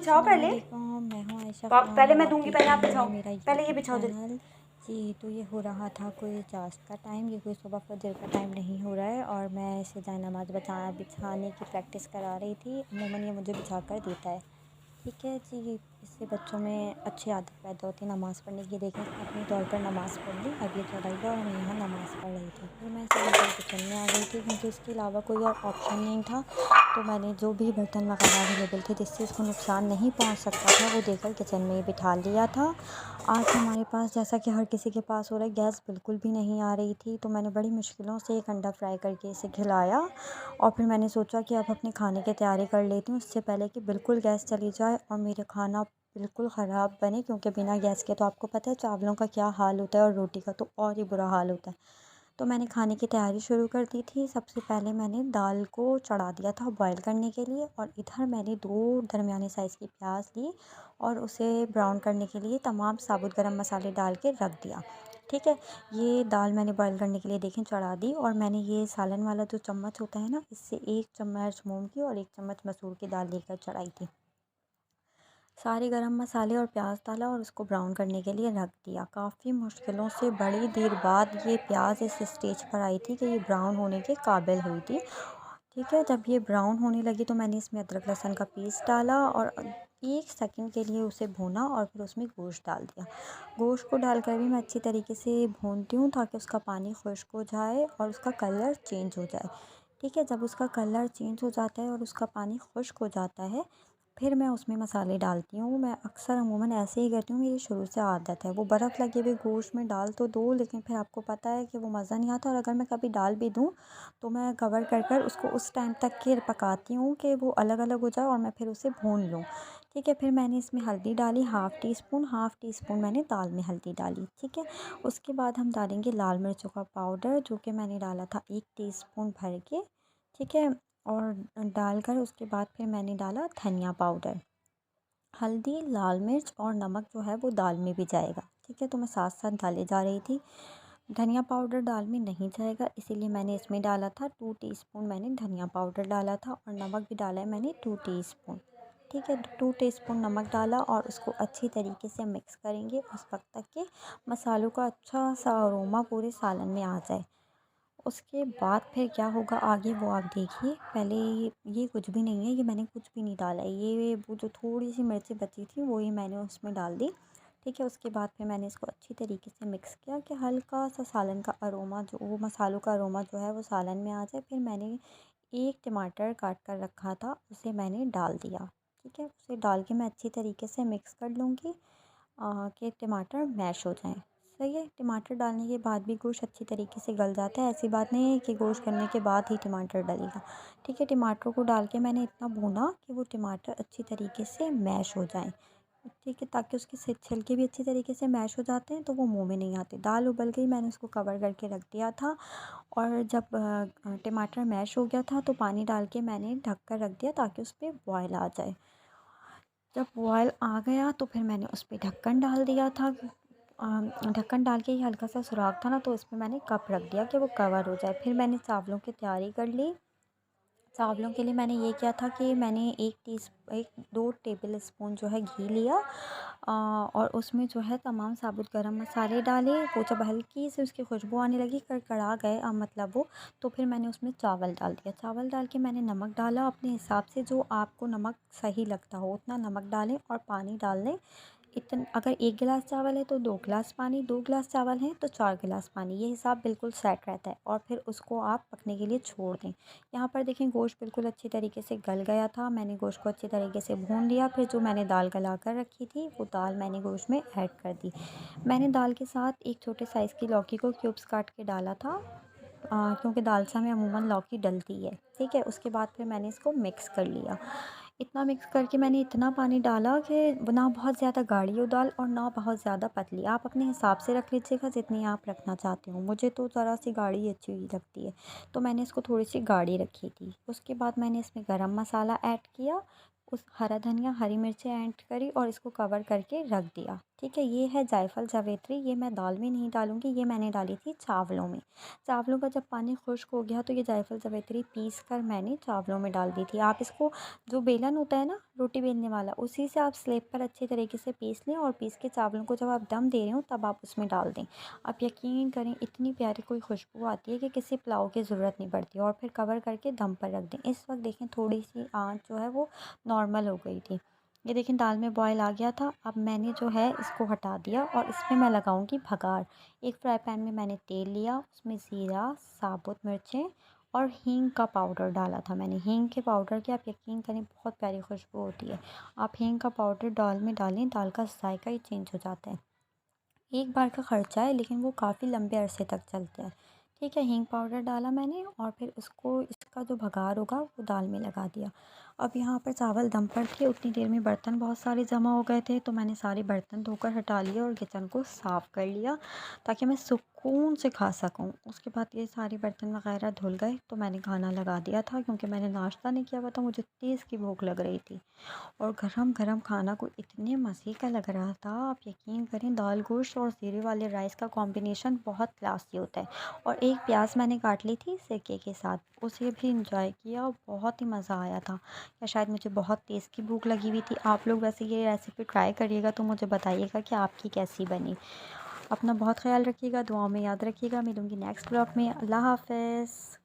बिछाओ पहले। मैं हूँ आयशा पहले मैं दूंगी, पहले आप खान, बिछाओ। मेरा पहले ये यूट्यूब बिछाओ चैनल जी। तो ये हो रहा था कोई चास्ट का टाइम, ये कोई सुबह फजर का टाइम नहीं हो रहा है और मैं इसे जाए नमाज़ बिछाने की प्रैक्टिस करा रही थी। अमूमन ये मुझे बिछा कर देता है, ठीक है जी। इससे बच्चों में अच्छी आदत पैदा होती है नमाज़ पढ़ने की। देखें अपने तौर पर नमाज़ पढ़ ली, अब ये चढ़ाई और मैं यहाँ नमाज़ पढ़ रही थी। फिर मैं सिंपल किचन में आ गई थी क्योंकि इसके अलावा कोई और ऑप्शन नहीं था। तो मैंने जो भी बर्तन वगैरह अवेलेबल थे जिससे इसको नुकसान नहीं पहुंच सकता था वो देकर किचन में ही बिठा लिया था। आज हमारे पास, जैसा कि हर किसी के पास हो रहा है, गैस बिल्कुल भी नहीं आ रही थी। तो मैंने बड़ी मुश्किलों से एक अंडा फ्राई करके इसे खिलाया और फिर मैंने सोचा कि अब अपने खाने की तैयारी कर लेती हूँ उससे पहले कि बिल्कुल गैस चली जाए और मेरा खाना बिल्कुल ख़राब बने। क्योंकि बिना गैस के तो आपको पता है चावलों का क्या हाल होता है और रोटी का तो और ही बुरा हाल होता है। तो मैंने खाने की तैयारी शुरू कर दी थी। सबसे पहले मैंने दाल को चढ़ा दिया था बॉईल करने के लिए और इधर मैंने 2 दरमियाने साइज़ की प्याज ली और उसे ब्राउन करने के लिए तमाम साबुत गरम मसाले डाल के रख दिया, ठीक है। ये दाल मैंने बॉईल करने के लिए देखें चढ़ा दी और मैंने ये सालन वाला जो चम्मच होता है ना, इससे 1 चम्मच मूंग की और 1 चम्मच मसूर की दाल लेकर चढ़ाई थी। सारे गरम मसाले और प्याज डाला और उसको ब्राउन करने के लिए रख दिया। काफ़ी मुश्किलों से बड़ी देर बाद ये प्याज इस स्टेज पर आई थी कि ये ब्राउन होने के काबिल हुई थी, ठीक है। जब ये ब्राउन होने लगी तो मैंने इसमें अदरक लहसुन का पीस डाला और 1 सेकंड के लिए उसे भूना और फिर उसमें गोश्त डाल दिया। गोश्त को डालकर भी मैं अच्छी तरीके से भूनती हूँ ताकि उसका पानी खुश्क हो जाए और उसका कलर चेंज हो जाए, ठीक है। जब उसका कलर चेंज हो जाता है और उसका पानी खुश्क हो जाता है फिर मैं उसमें मसाले डालती हूँ। मैं अक्सर अमूमन ऐसे ही करती हूँ, मेरी शुरू से आदत है। वो बर्फ़ लगे हुए गोश्त में डाल तो दो लेकिन फिर आपको पता है कि वो मज़ा नहीं आता और अगर मैं कभी डाल भी दूँ तो मैं कवर कर उसको उस टाइम तक के पकाती हूँ कि वो अलग अलग हो जाए और मैं फिर उसे भून लूँ, ठीक है। फिर मैंने इसमें हल्दी डाली हाफ़ टी स्पून मैंने दाल में हल्दी डाली, ठीक है। उसके बाद हम डालेंगे लाल मिर्चों का पाउडर जो कि मैंने डाला था 1 टीस्पून भर के, ठीक है। और डालकर उसके बाद फिर मैंने डाला धनिया पाउडर। हल्दी, लाल मिर्च और नमक जो है वो दाल में भी जाएगा, ठीक है। तो मैं साथ साथ डाले जा रही थी। धनिया पाउडर दाल में नहीं जाएगा इसीलिए मैंने इसमें डाला था 2 टीस्पून मैंने धनिया पाउडर डाला था और नमक भी डाला है मैंने 2 टीस्पून, ठीक है। 2 टीस्पून नमक डाला और उसको अच्छी तरीके से मिक्स करेंगे उस वक्त तक कि मसालों का अच्छा सा अरोमा पूरे सालन में आ जाए। उसके बाद फिर क्या होगा आगे वो आप देखिए। पहले ये कुछ भी नहीं है, ये मैंने कुछ भी नहीं डाला है। ये वो जो थोड़ी सी मिर्ची बची थी वो ही मैंने उसमें डाल दी, ठीक है। उसके बाद फिर मैंने इसको अच्छी तरीके से मिक्स किया कि हल्का सा सालन का अरोमा जो वो मसालों का अरोमा जो है वो सालन में आ जाए। फिर मैंने 1 टमाटर काट कर रखा था उसे मैंने डाल दिया, ठीक है। उसे डाल के मैं अच्छी तरीके से मिक्स कर लूँगी कि टमाटर मैश हो जाएँ। सही है, टमाटर डालने के बाद भी गोश्त अच्छी तरीके से गल जाता है। ऐसी बात नहीं है कि गोश्त गलने के बाद ही टमाटर डलेगा, ठीक है। टमाटर को डाल के मैंने इतना भूना कि वो टमाटर अच्छी तरीके से मैश हो जाएँ, ठीक है। ताकि उसके छिलके भी अच्छी तरीके से मैश हो जाते हैं तो वो मुँह में नहीं आते। दाल उबल गई, मैंने उसको कवर करके रख दिया था और जब टमाटर मैश हो गया था तो पानी डाल के मैंने ढक कर रख दिया ताकि उस पे बॉयल आ जाए। जब बॉयल आ गया तो फिर मैंने उस पे ढक्कन डाल दिया था। ढक्कन डाल के ही हल्का सा सुराख था ना तो इसमें मैंने कप रख दिया कि वो कवर हो जाए। फिर मैंने चावलों की तैयारी कर ली। चावलों के लिए मैंने ये किया था कि मैंने 2 टेबल स्पून जो है घी लिया और उसमें जो है तमाम साबुत गरम मसाले डाले। वो जब हल्की सी उसकी खुशबू आने लगी कड़कड़ा गए मतलब वो, तो फिर मैंने उसमें चावल डाल दिया। चावल डाल के मैंने नमक डाला अपने हिसाब से, जो आपको नमक सही लगता हो उतना नमक डालें और पानी डाल दें। अगर 1 गिलास चावल है तो 2 गिलास पानी, 2 गिलास चावल हैं तो 4 गिलास पानी, ये हिसाब बिल्कुल सेट रहता है। और फिर उसको आप पकने के लिए छोड़ दें। यहाँ पर देखें गोश्त बिल्कुल अच्छी तरीके से गल गया था। मैंने गोश्त को अच्छी तरीके से भून लिया। फिर जो मैंने दाल गला कर रखी थी वो दाल मैंने गोश्त में ऐड कर दी। मैंने दाल के साथ एक छोटे साइज़ की लौकी को क्यूब्स काट के डाला था क्योंकि दालसा में अमूमन लौकी डलती है, ठीक है। उसके बाद फिर मैंने इसको मिक्स कर लिया। इतना मिक्स करके मैंने इतना पानी डाला कि ना बहुत ज़्यादा गाढ़ी हो दाल और ना बहुत ज़्यादा पतली। आप अपने हिसाब से रख लीजिएगा जितनी आप रखना चाहते हो। मुझे तो ज़रा सी गाढ़ी अच्छी लगती है तो मैंने इसको थोड़ी सी गाढ़ी रखी थी। उसके बाद मैंने इसमें गरम मसाला ऐड किया, उस हरा धनिया हरी मिर्चें ऐड करी और इसको कवर करके रख दिया, ठीक ठीक है। ये है जायफ़ल जावित्री, ये मैं दाल में नहीं डालूँगी, ये मैंने डाली थी चावलों में। चावलों का जब पानी खुश्क हो गया तो ये जायफ़ल जावित्री पीस कर मैंने चावलों में डाल दी थी। आप इसको, जो बेलन होता है ना रोटी बेलने वाला, उसी से आप स्लेब पर अच्छे तरीके से पीस लें और पीस के चावलों को जब आप दम दे रहे हो तब आप उसमें डाल दें। आप यकीन करें इतनी प्यारी कोई खुशबू आती है कि किसी पुलाव की ज़रूरत नहीं पड़ती, और फिर कवर करके दम पर रख दें। इस वक्त देखें थोड़ी-सी आँच जो है वो नॉर्मल हो गई थी। ये देखें दाल में बॉयल आ गया था। अब मैंने जो है इसको हटा दिया और इसमें मैं लगाऊंगी भगार। एक फ्राई पैन में मैंने तेल लिया, उसमें ज़ीरा, साबुत मिर्चें और हींग का पाउडर डाला था मैंने। हींग के पाउडर की आप यकीन करें बहुत प्यारी खुशबू होती है। आप हींग का पाउडर दाल में डालें, दाल का जायका ही चेंज हो जाता है। एक बार का खर्चा है लेकिन वो काफ़ी लंबे अरसे तक चलता है। ठीक है, हींग पाउडर डाला मैंने और फिर उसको, इसका जो भगार होगा वो दाल में लगा दिया। अब यहाँ पर चावल दम पर थे, उतनी देर में बर्तन बहुत सारे जमा हो गए थे तो मैंने सारे बर्तन धोकर हटा लिए और किचन को साफ़ कर लिया ताकि मैं सुकून से खा सकूँ। उसके बाद ये सारे बर्तन वगैरह धुल गए तो मैंने खाना लगा दिया था, क्योंकि मैंने नाश्ता नहीं किया हुआ था, मुझे तेज़ की भूख लग रही थी। और गरम-गरम खाना को इतने मज़े का लग रहा था, आप यकीन करें दाल गोश्त और ज़ीरे वाले राइस का कॉम्बिनेशन बहुत क्लासी होता है। और एक प्याज मैंने काट ली थी सिरके के साथ, उसे भी इंजॉय किया और बहुत ही मज़ा आया था। या शायद मुझे बहुत तेज़ की भूख लगी हुई थी। आप लोग वैसे ये रेसिपी ट्राई करिएगा तो मुझे बताइएगा कि आपकी कैसी बनी। अपना बहुत ख़्याल रखिएगा, दुआओं में याद रखिएगा। मिलूँगी नेक्स्ट व्लॉग में। अल्लाह हाफ़िज़।